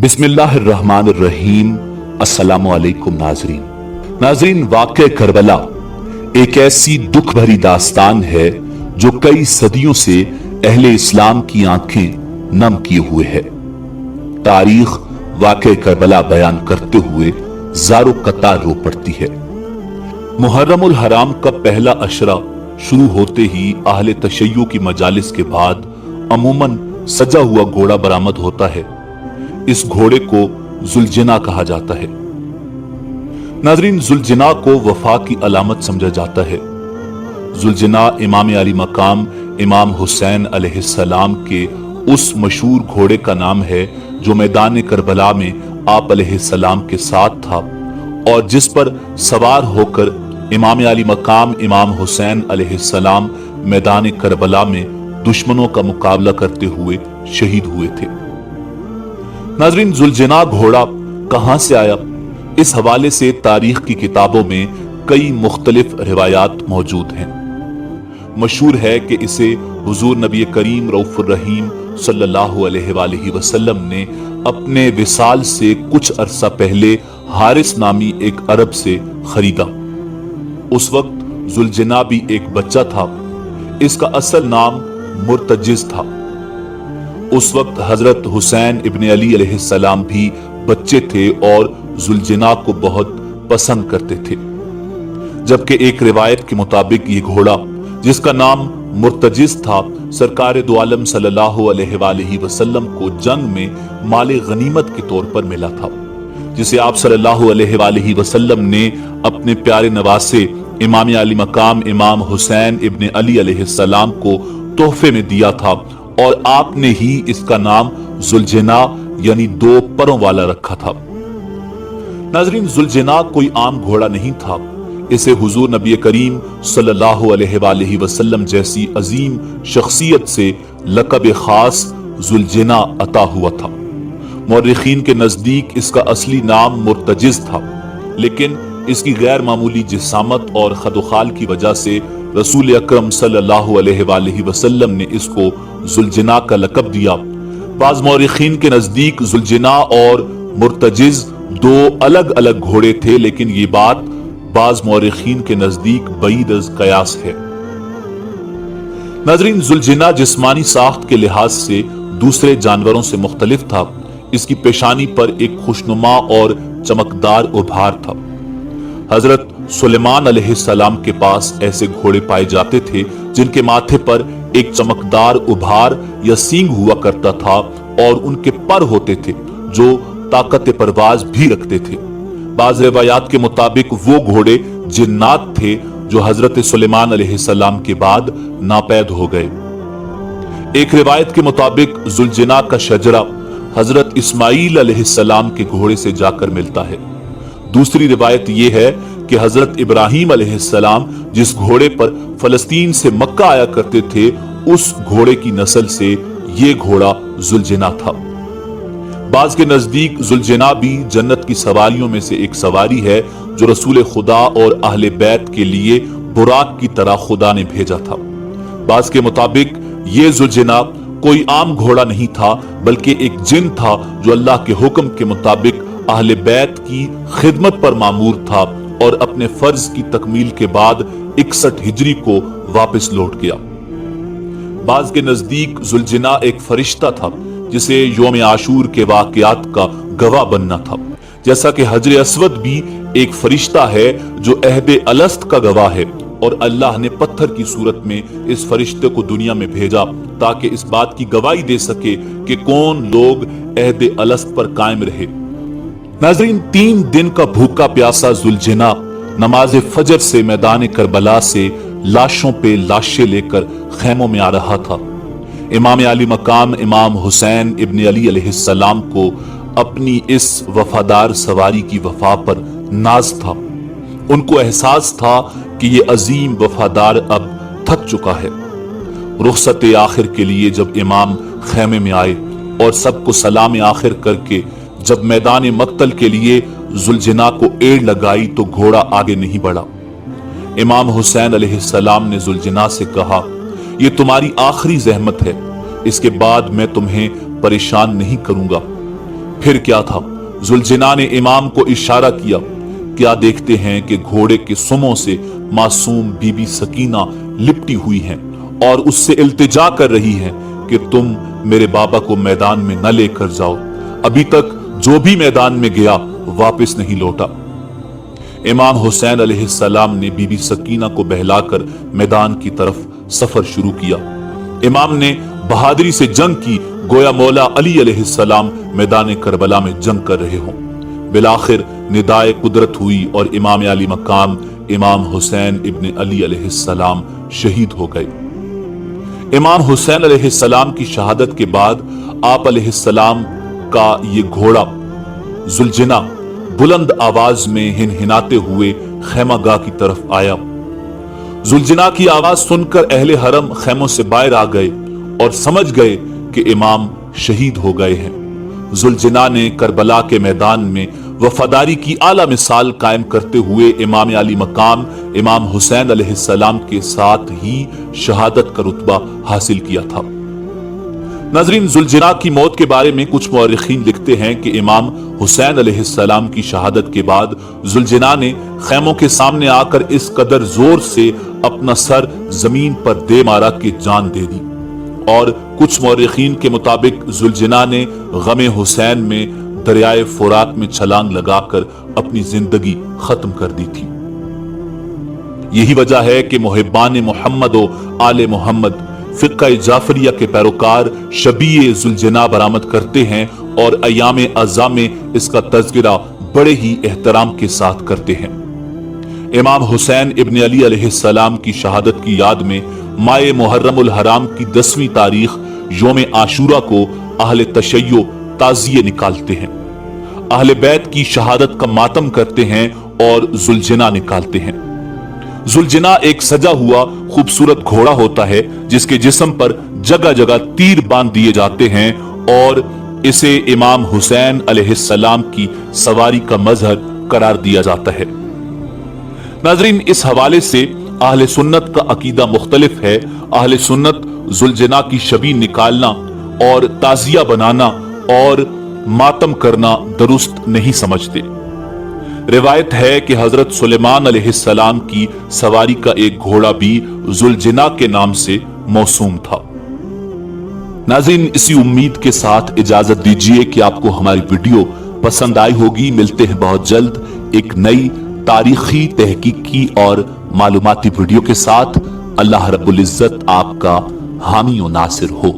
बिस्मिल्लाह अर्रहमान अर्रहीम। अस्सलामु अलैकुम नाजरीन, वाक़या करबला एक ऐसी दुख भरी दास्तान है जो कई सदियों से अहले इस्लाम की आंखें नम किए हुए है। तारीख वाक़या करबला बयान करते हुए ज़ारो कतार रो पड़ती है। मुहर्रमुल हराम का पहला अशरा शुरू होते ही अहले तशय्यो की मजालिस के बाद अमूमन सजा हुआ घोड़ा बरामद होता है। इस घोड़े को जुलजना कहा जाता है। नाजरीन, जुलजना को वफा की अलामत समझा जाता है। जुलजना इमाम अली मकाम इमाम हुसैन अलैहिस्सलाम के उस मशहूर घोड़े का नाम है जो मैदान करबला में आप अलैहिस्सलाम के साथ था और जिस पर सवार होकर इमाम अली मकाम इमाम हुसैन अलैहिस्सलाम मैदान करबला में दुश्मनों का मुकाबला करते हुए शहीद हुए थे। नाजरीन, जुलजना घोड़ा कहां से आया, इस हवाले से तारीख की किताबों में कई मुख्तलिफ रिवायात मौजूद हैं। मशहूर है कि इसे हुजूर नबी करीम रऊफुर रहीम सल्लल्लाहु अलैहि वसल्लम ने अपने विसाल से कुछ अरसा पहले हारिस नामी एक अरब से खरीदा। उस वक्त जुलजना भी एक बच्चा था। इसका असल नाम मुर्तजिज था। उस वक्त हजरत हुसैन इब्न अली अलैहिस्सलाम भी बच्चे थे और जुलजना को बहुत पसंद करते थे। जबकि एक रिवायत के मुताबिक ये घोड़ा जिसका नाम मुर्तजिज था सरकार दो आलम सल्लल्लाहु अलैहि वसल्लम को जंग में माले गनीमत के तौर पर मिला था, जिसे आप सल्लल्लाहु अलैहि वसल्लम ने अपने प्यारे नवासे इमाम अली मकाम इमाम हुसैन इब्न अली अलैहिस्सलाम को तोहफे में दिया था और आपने ही इसका नाम जुलजना यानी दो परों वाला रखा था। नाजरीन, जुलजना कोई आम घोड़ा नहीं था। इसे हुजूर नबी करीम सल्लल्लाहु अलैहि वसल्लम जैसी अजीम शख्सियत से लक़ब खास जुलजना अता हुआ था। मुर्रिखीन के नजदीक इसका असली नाम मुर्तजिज था, लेकिन इसकी गैर मामूली जिसामत और खदोखाल की वजह से रसूल अकरम सल्लल्लाहु अलैहि वसल्लम ने इसको जुलजना का लक़ब दिया। बाज़ मुर्रिखीन के नजदीक जुलजना और मुर्तजिज दो अलग अलग घोड़े थे, लेकिन ये बात बाज़ मुर्रिखीन के नजदीक बईद अज़ क़यास है। नाज़रीन, जुलजना जिस्मानी साख्त के लिहाज से दूसरे जानवरों से मुख्तलिफ था। इसकी पेशानी पर एक खुशनुमा और चमकदार उभार था। हजरत सुलेमान अलैहिस्सलाम के पास ऐसे घोड़े पाए जाते थे जिनके माथे पर एक चमकदार उभार या सींग हुआ करता था और उनके पर होते थे जो ताकत परवाज भी रखते थे। बाज़ रिवायात के मुताबिक वो घोड़े जिन्नात थे जो हजरत सुलेमान अलैहिस्सलाम के बाद नापैद हो गए। एक रिवायत के मुताबिक जुलजना का शजरा हजरत इस्माईल अलैहिस्सलाम के घोड़े से जाकर मिलता है। दूसरी रिवायत यह है कि हजरत इब्राहीम अलैहिस्सलाम जिस घोड़े पर फलस्तीन से मक्का आया करते थे उस घोड़े की नस्ल से ये घोड़ा जुलजना था। बाज के नजदीक जुलजना भी जन्नत की सवारियों में से एक सवारी है जो रसूल खुदा और अहले बैत के लिए बुराक की तरह खुदा ने भेजा था। बाज के मुताबिक ये जुलजना कोई आम घोड़ा नहीं था बल्कि एक जिन था जो अल्लाह के हुक्म के मुताबिक अहले बैत की खिदमत पर मामूर था और अपने फर्ज की तकमील के बाद 61 हिजरी को वापस लौट गया। बाज के नजदीक जुलजना एक फरिश्ता था जिसे योम आशूर के वाकयात का गवाह बनना था, जैसा कि हजर अस्वद भी एक फरिश्ता है जो अहद अलस्त का गवाह है और अल्लाह ने पत्थर की सूरत में इस फरिश्ते को दुनिया में भेजा ताकि इस बात की गवाही दे सके कि कौन लोग अहद अलस्त पर कायम रहे। नाजरीन, 3 दिन का भूखा प्यासा जुलजना नमाज फजर से मैदान करबला से लाशों पे लाशें लेकर खैमों में आ रहा था। इमाम अली मकाम इमाम हुसैन इब्न अली अलैहिस्सलाम को अपनी इस वफादार सवारी की वफा पर नाज था। उनको एहसास था कि ये अजीम वफादार अब थक चुका है। रुखसत आखिर के लिए जब इमाम खैमे में आए और सबको सलाम आखिर करके जब मैदान मक्तल के लिए जुलजना को एड़ लगाई तो घोड़ा आगे नहीं बढ़ा। इमाम हुसैन अलैहिस्सलाम ने जुलजना से कहा, ये तुम्हारी आखिरी जहमत है, इसके बाद मैं तुम्हें परेशान नहीं करूंगा। फिर क्या था? जुलजना ने इमाम को इशारा किया। क्या देखते हैं कि घोड़े के सुमों से मासूम बीबी सकीना लिपटी हुई हैं और उससे इल्तिजा कर रही हैं कि तुम मेरे बाबा को मैदान में न लेकर जाओ। अभी तक जो भी मैदान में गया वापस नहीं लौटा। इमाम हुसैन अलैहिस्सलाम ने बीबी सकीना को बहलाकर मैदान की तरफ सफर शुरू किया। इमाम ने बहादुरी से जंग की, गोया मौला अली अलैहिस्सलाम मैदान करबला में जंग कर रहे हों। बिलाखिर निदाए कुदरत हुई और इमाम अली मकाम इमाम हुसैन इब्न अली अलैहिस्सलाम शहीद हो गए। इमाम हुसैन अलैहिस्सलाम की शहादत के बाद आप अलैहिस्सलाम का ये घोड़ा जुलजना बुलंद आवाज में हिनहिनाते हुए खैमागाह की तरफ आया। जुलजना की आवाज सुनकर अहले हरम खैमों से बाहर आ गए और समझ गए कि इमाम शहीद हो गए हैं। जुलजना ने करबला के मैदान में वफादारी की आला मिसाल कायम करते हुए इमाम अली मकाम इमाम हुसैन अलैहिस्सलाम के साथ ही शहादत का रुतबा हासिल किया था। नाज़रीन, जुलजना की मौत के बारे में कुछ मुअर्रिखीन लिखते हैं कि इमाम हुसैन अलैहिस्सलाम की शहादत के बाद जुलजना ने खैमों के सामने आकर इस कदर जोर से अपना सर जमीन पर दे मारा कि जान दे दी। और कुछ मुअर्रिखीन के मुताबिक जुलजना ने गमे हुसैन में दरियाए फुरात में छलांग लगाकर अपनी जिंदगी खत्म कर दी थी। यही वजह है कि मुहिब्बान मोहम्मद व आले मोहम्मद फिक्का जाफरिया के पैरोकार शबीए जुलजना बरामद करते हैं और अयाम अज़ा में इसका तज़किरा बड़े ही एहतराम के साथ करते हैं। इमाम हुसैन इब्न अली अलैहिस्सलाम की शहादत की याद में माए मुहर्रमुल हराम की 10वीं तारीख योम आशूरा को अहले तशय्यो ताज़िये निकालते हैं, अहले बैत की शहादत का मातम करते हैं और जुलजना निकालते हैं। जुलजना एक सजा हुआ खूबसूरत घोड़ा होता है जिसके जिस्म पर जगह जगह तीर बांध दिए जाते हैं और इसे इमाम हुसैन अलैहिस्सलाम की सवारी का मजहर करार दिया जाता है। नाज़रीन, इस हवाले से अहले सुन्नत का अकीदा मुख्तलिफ है। अहले सुन्नत जुलजना की शबी निकालना और ताजिया बनाना और मातम करना दुरुस्त नहीं समझते। रिवायत है कि हजरत सुलेमान अलैहिस्सलाम की सवारी का एक घोड़ा भी जुलजना के नाम से मौसूम था। नाज़रीन, इसी उम्मीद के साथ इजाजत दीजिए कि आपको हमारी वीडियो पसंद आई होगी। मिलते हैं बहुत जल्द एक नई तारीखी, तहकीकी और मालूमाती वीडियो के साथ। अल्लाह रब्बुल इज्जत आपका हामी और नासिर हो।